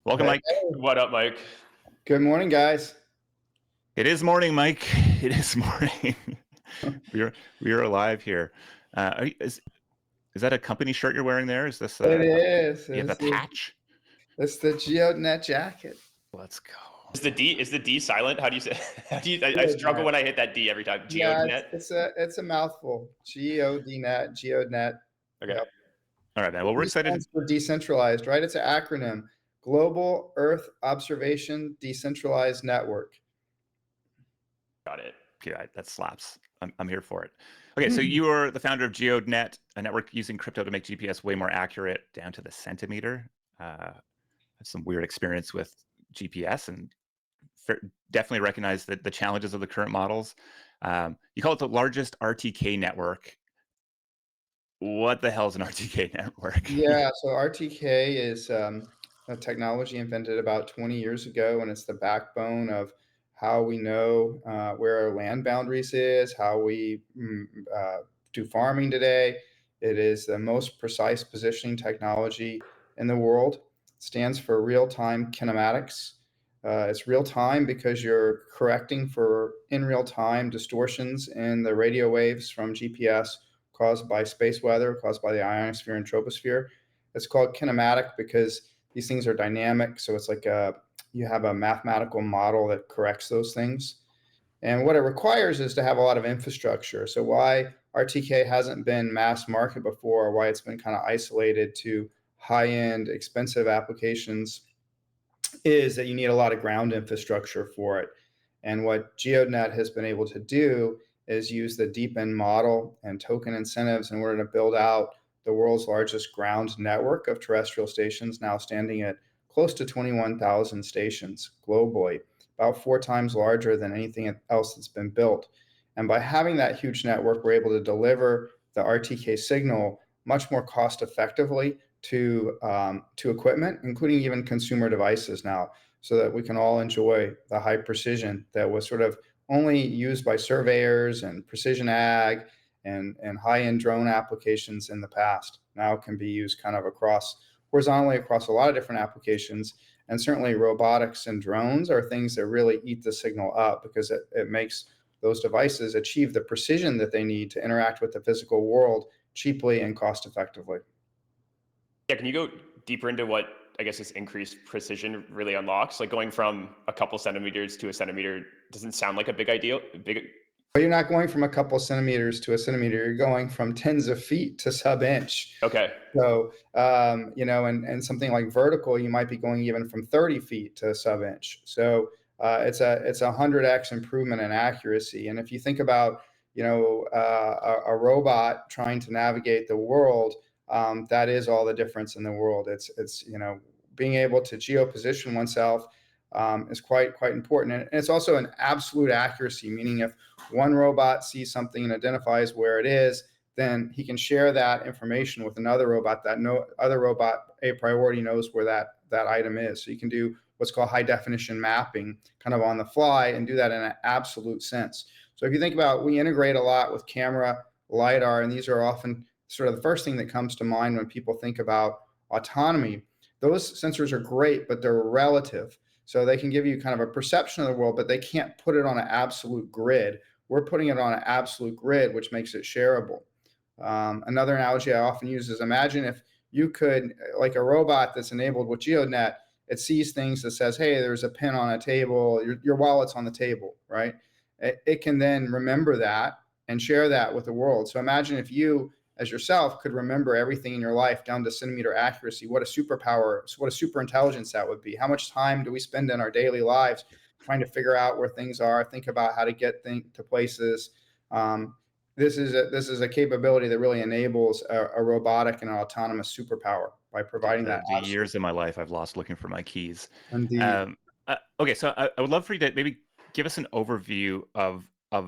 Welcome, Hey, Mike. What up, Mike? good morning, guys. It is morning, Mike. It is morning. we are alive here. Is that a company shirt you're wearing there? Is this It is. you have a patch? It's the GEODNET jacket. Let's go. Is the D silent? How do you say? How do you? I struggle GEODNET. when I hit that D every time. Yeah, GeoDNet. it's a mouthful. GEODNET, GEODNET. Okay. Yep. All right, man. Well, we're It excited. stands for decentralized, right? It's an acronym. Global Earth Observation Decentralized Network. Got it. Okay, that slaps. I'm here for it. Okay, so you are the founder of GeoDNet, a network using crypto to make GPS way more accurate down to the centimeter. I have some weird experience with GPS and definitely recognize the challenges of the current models. You call it the largest RTK network. What the hell is an RTK network? Yeah, so RTK is a technology invented about 20 years ago, and it's the backbone of how we know where our land boundaries is, how we do farming today. It is the most precise positioning technology in the world. It stands for real-time kinematics. It's real time because you're correcting for in real time distortions in the radio waves from GPS caused by space weather, caused by the ionosphere and troposphere. It's called kinematic because these things are dynamic. So it's like you have a mathematical model that corrects those things. And what it requires is to have a lot of infrastructure. So why RTK hasn't been mass market before, why it's been kind of isolated to high-end, expensive applications, is that you need a lot of ground infrastructure for it. And what GeoDNet has been able to do is use the deep-end model and token incentives in order to build out the world's largest ground network of terrestrial stations, now standing at close to 21,000 stations globally, about 4 times larger than anything else that's been built. And by having that huge network, we're able to deliver the RTK signal much more cost effectively to equipment, including even consumer devices now, so that we can all enjoy the high precision that was sort of only used by surveyors and precision ag and high-end drone applications in the past. Now can be used kind of horizontally across a lot of different applications. And certainly robotics and drones are things that really eat the signal up because it makes those devices achieve the precision that they need to interact with the physical world cheaply and cost effectively. Yeah. Can you go deeper into what I guess this increased precision really unlocks? Like going from a couple centimeters to a centimeter doesn't sound like a big idea. But you're not going from a couple centimeters to a centimeter. You're going from tens of feet to sub-inch. Okay. So, and something like vertical, you might be going even from 30 feet to sub-inch. So it's a 100x improvement in accuracy. And if you think about, a robot trying to navigate the world, that is all the difference in the world. It's being able to geoposition oneself is quite important, and it's also an absolute accuracy. Meaning, if one robot sees something and identifies where it is, then he can share that information with another robot. That no other robot a priori knows where that item is. So you can do what's called high definition mapping, kind of on the fly, and do that in an absolute sense. So if you think about, we integrate a lot with camera, LiDAR, and these are often sort of the first thing that comes to mind when people think about autonomy. Those sensors are great, but they're relative. So they can give you kind of a perception of the world, but they can't put it on an absolute grid. We're putting it on an absolute grid, which makes it shareable. Another analogy I often use is, imagine if you could, like a robot that's enabled with GeoDNet, it sees things that says, hey, there's a pin on a table, your wallet's on the table, right? It can then remember that and share that with the world. So imagine if you, as yourself, could remember everything in your life down to centimeter accuracy. What a superpower, what a super intelligence that would be. How much time do we spend in our daily lives trying to figure out where things are, think about how to get to places? This is a capability that really enables a robotic and an autonomous superpower by providing that. The years of my life I've lost looking for my keys. Indeed. Okay, so I would love for you to maybe give us an overview of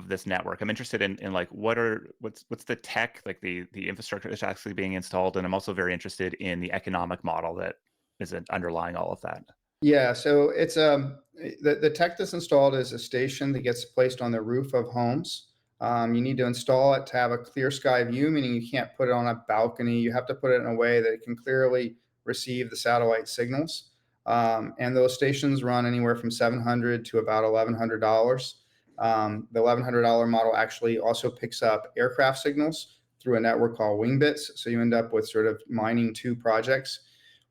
this network. I'm interested in like what's the tech, like the infrastructure that's actually being installed, and I'm also very interested in the economic model that is underlying all of that. Yeah, so it's the tech that's installed is a station that gets placed on the roof of homes. You need to install it to have a clear sky view, meaning you can't put it on a balcony. You have to put it in a way that it can clearly receive the satellite signals. And those stations run anywhere from $700 to about $1,100. The $1,100 model actually also picks up aircraft signals through a network called Wingbits. So you end up with sort of mining two projects.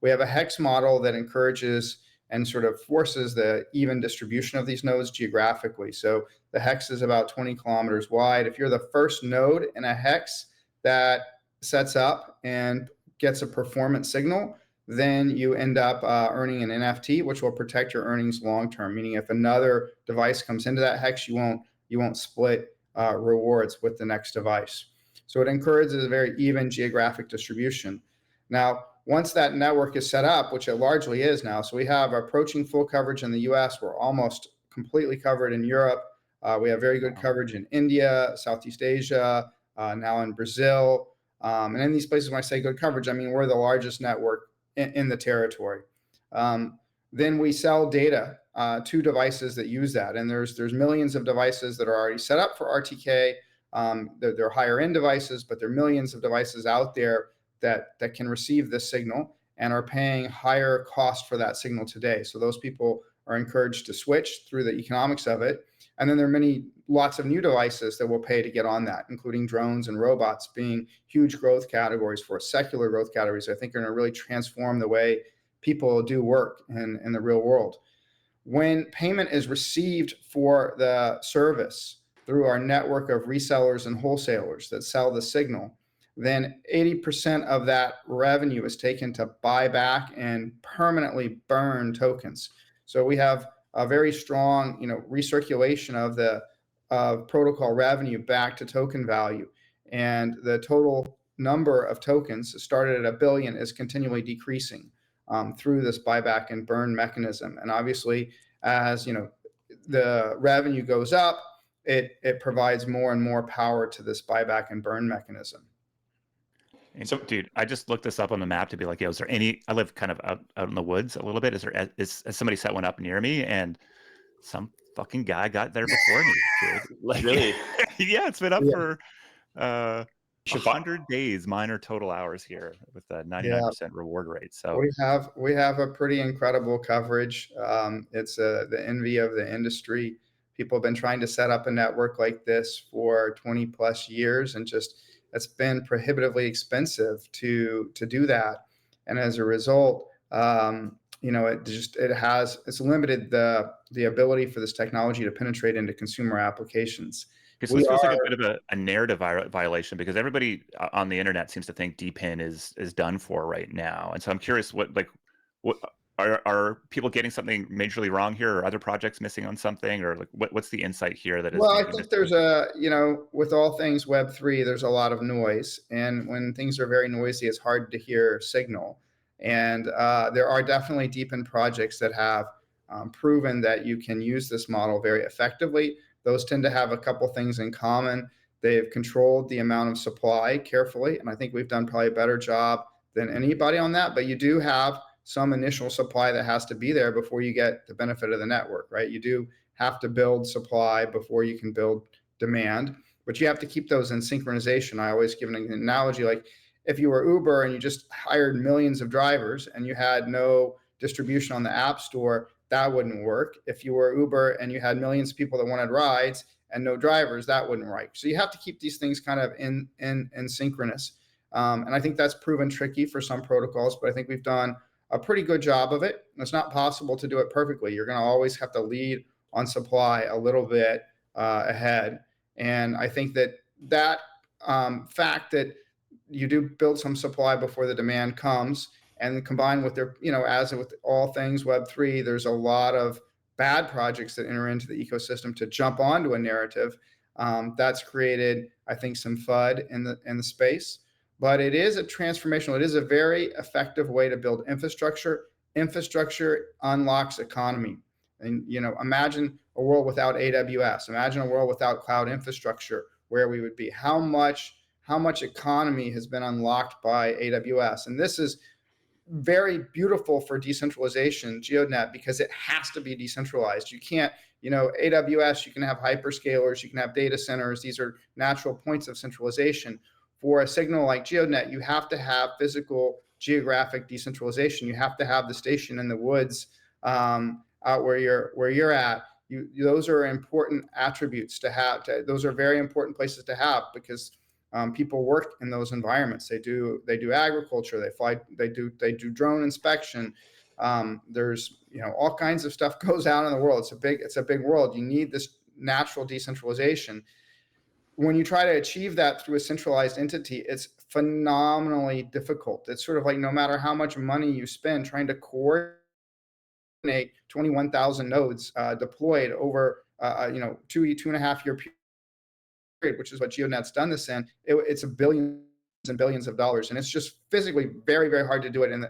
We have a hex model that encourages and sort of forces the even distribution of these nodes geographically. So the hex is about 20 kilometers wide. If you're the first node in a hex that sets up and gets a performance signal, then you end up earning an NFT, which will protect your earnings long term. Meaning, if another device comes into that hex, you won't split rewards with the next device. So it encourages a very even geographic distribution. Now, once that network is set up, which it largely is now, so we have approaching full coverage in the US, we're almost completely covered in Europe. We have very good coverage in India, Southeast Asia, now in Brazil. And in these places, when I say good coverage, I mean we're the largest network in the territory. Then we sell data to devices that use that. And there's millions of devices that are already set up for RTK. They're higher end devices, but there are millions of devices out there that can receive this signal and are paying higher cost for that signal today. So those people are encouraged to switch through the economics of it. And then there are lots of new devices that will pay to get on that, including drones and robots being huge growth categories for us, secular growth categories. I think are going to really transform the way people do work in the real world. When payment is received for the service through our network of resellers and wholesalers that sell the signal, then 80% of that revenue is taken to buy back and permanently burn tokens. So we have a very strong, recirculation of the protocol revenue back to token value. And the total number of tokens started at 1 billion is continually decreasing through this buyback and burn mechanism. And obviously, as the revenue goes up, it provides more and more power to this buyback and burn mechanism. And so, dude, I just looked this up on the map to be like, is there any? I live kind of out in the woods a little bit. Has somebody set one up near me? And some fucking guy got there before me, dude. Really? Yeah, it's been up for 100 days, minor total hours here with a 99% reward rate. So we have a pretty incredible coverage. It's the envy of the industry. People have been trying to set up a network like this for 20 plus years, and it's been prohibitively expensive to do that. And as a result, it's limited the ability for this technology to penetrate into consumer applications. So this feels like a bit of a narrative violation, because everybody on the internet seems to think DPIN is done for right now. And so I'm curious, what are people getting something majorly wrong here, or other projects missing on something, or what's the insight here that is? Well, I think there's with all things Web3, there's a lot of noise, and when things are very noisy, it's hard to hear signal. And there are definitely DPIN projects that have proven that you can use this model very effectively. Those tend to have a couple things in common. They've controlled the amount of supply carefully, and I think we've done probably a better job than anybody on that. But you do have some initial supply that has to be there before you get the benefit of the network, right? You do have to build supply before you can build demand, but you have to keep those in synchronization. I always give an analogy, like if you were Uber and you just hired millions of drivers and you had no distribution on the App Store, that wouldn't work. If you were Uber and you had millions of people that wanted rides and no drivers, that wouldn't work. So you have to keep these things kind of in synchronous. And I think that's proven tricky for some protocols, but I think we've done a pretty good job of it. It's not possible to do it perfectly. You're going to always have to lead on supply a little bit ahead. And I think that fact that you do build some supply before the demand comes, and combined with as with all things Web3, there's a lot of bad projects that enter into the ecosystem to jump onto a narrative. That's created, I think, some FUD in the space. But it is a transformational. It is a very effective way to build infrastructure. Infrastructure unlocks economy. And imagine a world without AWS. Imagine a world without cloud infrastructure, where we would be. How much economy has been unlocked by AWS? And this is very beautiful for decentralization, GEODNET, because it has to be decentralized. You can't, AWS, you can have hyperscalers, you can have data centers. These are natural points of centralization. For a signal like GEODNET, you have to have physical geographic decentralization. You have to have the station in the woods out where you're at. Those are important attributes to have. Those are very important places to have, because people work in those environments. They do agriculture. They fly. They do drone inspection. There's all kinds of stuff goes out in the world. It's a big world. You need this natural decentralization. When you try to achieve that through a centralized entity, it's phenomenally difficult. It's sort of like, no matter how much money you spend trying to coordinate 21,000 nodes deployed over 2.5 year period, which is what GeoDNet's done this in. It's billions and billions of dollars, and it's just physically very, very hard to do it in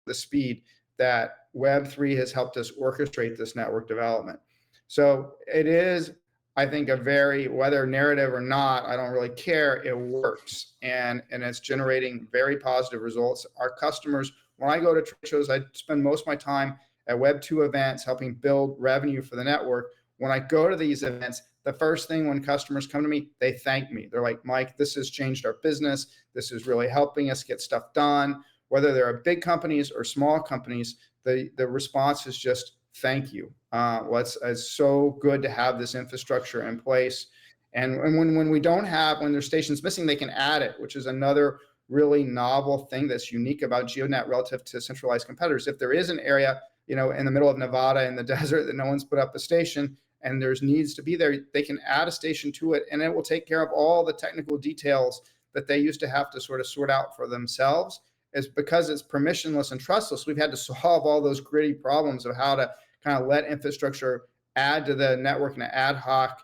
the speed that Web3 has helped us orchestrate this network development. So it is, I think, a very, whether narrative or not, I don't really care, it works, and it's generating very positive results. Our customers, when I go to trade shows, I spend most of my time at Web2 events helping build revenue for the network. When I go to these events, the first thing when customers come to me, they thank me. They're like, Mike, this has changed our business. This is really helping us get stuff done. Whether they're big companies or small companies, the response is just thank you. It's so good to have this infrastructure in place. And when we don't have, when there's stations missing, they can add it, which is another really novel thing that's unique about GeoDNet relative to centralized competitors. If there is an area, in the middle of Nevada in the desert that no one's put up a station, and there's needs to be there, they can add a station to it, and it will take care of all the technical details that they used to have to sort of sort out for themselves. Is because it's permissionless and trustless. We've had to solve all those gritty problems of how to kind of let infrastructure add to the network in an ad hoc,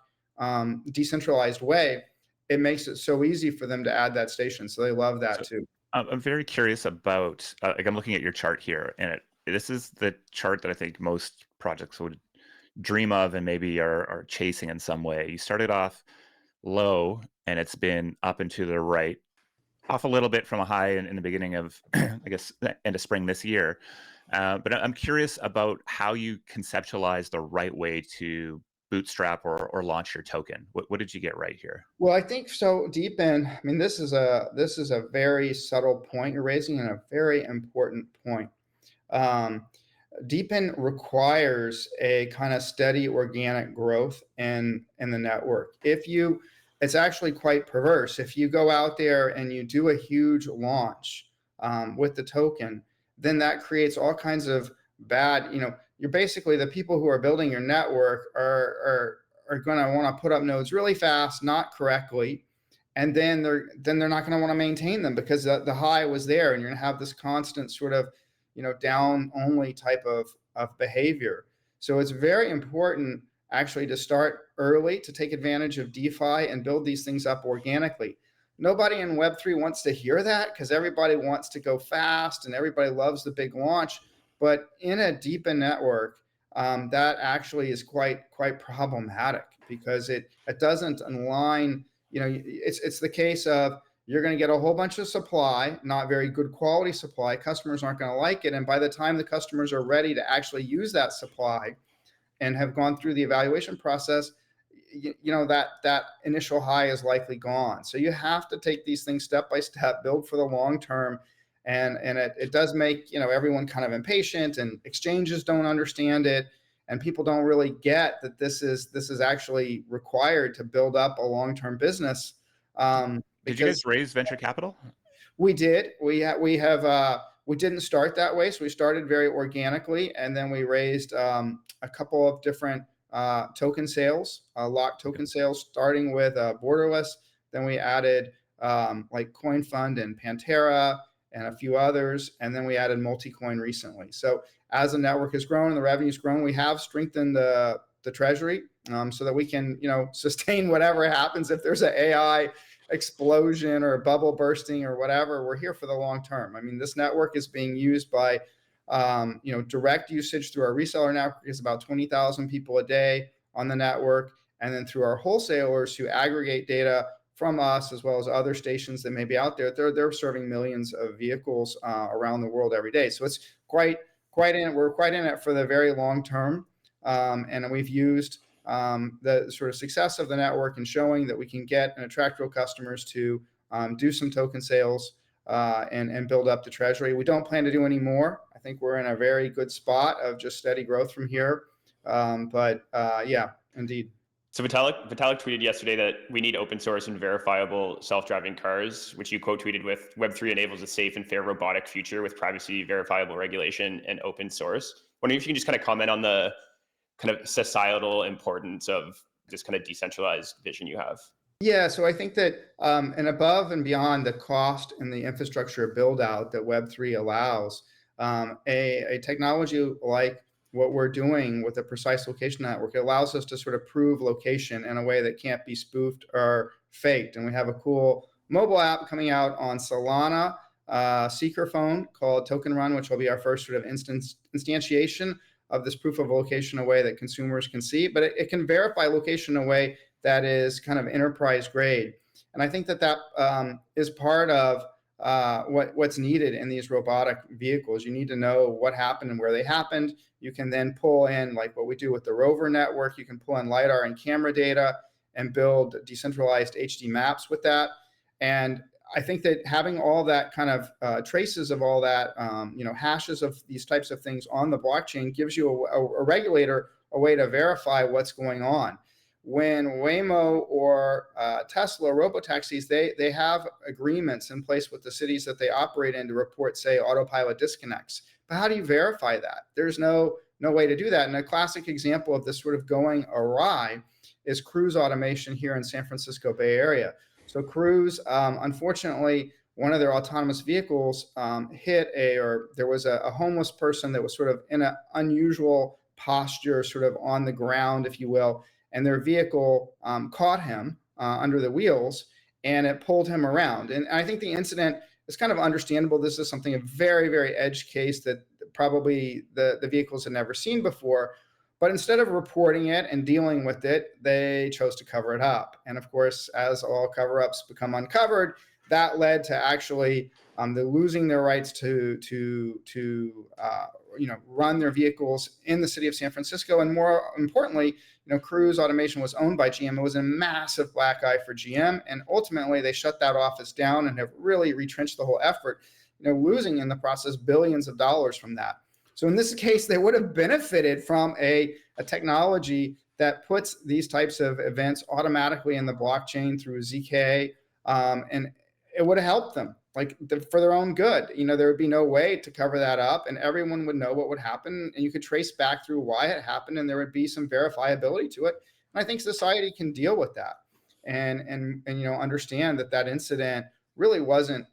decentralized way. It makes it so easy for them to add that station. So they love that too. I'm very curious about, like, I'm looking at your chart here, and this is the chart that I think most projects would dream of and maybe are chasing in some way. You started off low, and it's been up and to the right, off a little bit from a high in the beginning of, I guess, the end of spring this year. But I'm curious about how you conceptualize the right way to bootstrap or launch your token. What did you get right here? Well, I think so. I mean, this is a very subtle point you're raising, and a very important point. Deepen requires a kind of steady organic growth in the network. It's actually quite perverse. If you go out there and you do a huge launch with the token, then that creates all kinds of bad, you're basically, the people who are building your network are going to want to put up nodes really fast, not correctly. And then they're not going to want to maintain them, because the high was there, and you're going to have this constant sort of, down only type of behavior. So it's very important actually to start early, to take advantage of DeFi and build these things up organically. Nobody in Web3 wants to hear that, because everybody wants to go fast and everybody loves the big launch. But in a deepened network, that actually is quite problematic, because it doesn't align. It's the case of, you're going to get a whole bunch of supply, not very good quality supply. Customers aren't going to like it. And by the time the customers are ready to actually use that supply and have gone through the evaluation process, that initial high is likely gone. So you have to take these things step by step, build for the long term. And it does make, everyone kind of impatient, and exchanges don't understand it. And people don't really get that this is actually required to build up a long-term business. Did you guys raise venture capital? We did. We didn't start that way. So we started very organically, and then we raised a couple of different token sales, locked token sales, starting with Borderless. Then we added like CoinFund and Pantera and a few others. And then we added Multicoin recently. So as the network has grown and the revenue's grown, we have strengthened the treasury so that we can, sustain whatever happens. If there's an AI explosion or a bubble bursting or whatever, we're here for the long term. I mean, this network is being used by, direct usage through our reseller network is about 20,000 people a day on the network. And then through our wholesalers who aggregate data from us, as well as other stations that may be out there, they're serving millions of vehicles around the world every day. So it's we're quite in it for the very long term. And we've used the sort of success of the network and showing that we can get and attract real customers to do some token sales and build up the treasury. We don't plan to do any more. I think we're in a very good spot of just steady growth from here. Yeah, indeed. So Vitalik tweeted yesterday that we need open source and verifiable self-driving cars, which you quote tweeted with, Web3 enables a safe and fair robotic future with privacy, verifiable regulation, and open source. Wondering if you can just kind of comment on the kind of societal importance of this kind of decentralized vision you have. Yeah, so I think that and above and beyond the cost and the infrastructure build out that Web3 allows, a technology like what we're doing with a precise location network, it allows us to sort of prove location in a way that can't be spoofed or faked. And we have a cool mobile app coming out on Solana Seeker phone called Token Run, which will be our first sort of instantiation of this proof of location in a way that consumers can see, but it can verify location in a way that is kind of enterprise grade. And I think that is part of what's needed in these robotic vehicles. You need to know what happened and where they happened. You can then pull in, like what we do with the rover network, you can pull in LiDAR and camera data and build decentralized HD maps with that. And I think that having all that kind of traces of all that, hashes of these types of things on the blockchain gives you a regulator a way to verify what's going on. When Waymo or Tesla robotaxis, they have agreements in place with the cities that they operate in to report, say, autopilot disconnects. But how do you verify that? There's no way to do that. And a classic example of this sort of going awry is cruise automation here in San Francisco Bay Area. So Cruise, unfortunately, one of their autonomous vehicles there was a homeless person that was sort of in an unusual posture, sort of on the ground, if you will, and their vehicle caught him under the wheels and it pulled him around. And I think the incident is kind of understandable. This is something, a very, very edge case that probably the vehicles had never seen before. But instead of reporting it and dealing with it, they chose to cover it up. And of course, as all cover-ups become uncovered, that led to actually the losing their rights to run their vehicles in the city of San Francisco. And more importantly, Cruise Automation was owned by GM. It was a massive black eye for GM. And ultimately, they shut that office down and have really retrenched the whole effort, losing in the process billions of dollars from that. So in this case, they would have benefited from a technology that puts these types of events automatically in the blockchain through ZK, and it would have helped them, for their own good. There would be no way to cover that up, and everyone would know what would happen, and you could trace back through why it happened, and there would be some verifiability to it. And I think society can deal with that, and understand that incident really wasn't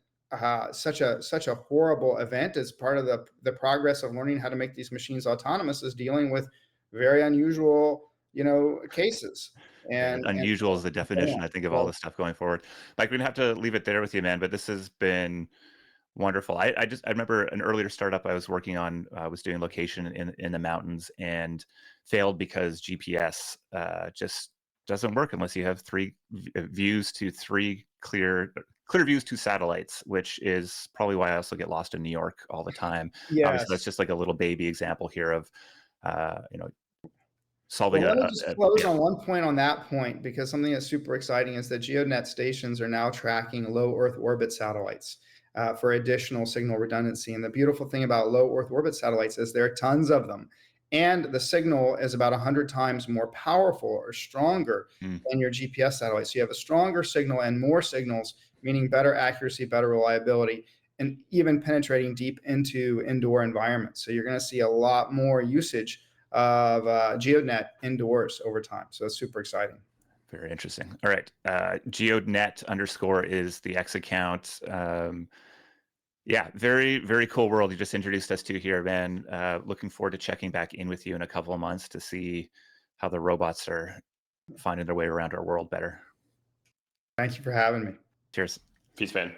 such a horrible event. As part of the progress of learning how to make these machines autonomous is dealing with very unusual cases. And unusual is the definition, I think, of all this stuff going forward. Mike, we're gonna have to leave it there with you, man, but this has been wonderful. I remember an earlier startup I was working on was doing location in the mountains and failed because GPS just doesn't work unless you have three views to three clear views to satellites, which is probably why I also get lost in New York all the time. Yes. Obviously, that's just like a little baby example here of solving. Let me just close on one point on that point, because something that's super exciting is that GeoDNet stations are now tracking low Earth orbit satellites for additional signal redundancy. And the beautiful thing about low Earth orbit satellites is there are tons of them. And the signal is about 100 times more powerful or stronger than your GPS satellite. So you have a stronger signal and more signals, meaning better accuracy, better reliability, and even penetrating deep into indoor environments. So you're going to see a lot more usage of GeoDNet indoors over time. So it's super exciting. Very interesting. All right. GeoDNet_ is the X account. Yeah, very, very cool world you just introduced us to here, man. Looking forward to checking back in with you in a couple of months to see how the robots are finding their way around our world better. Thank you for having me. Cheers. Peace, man.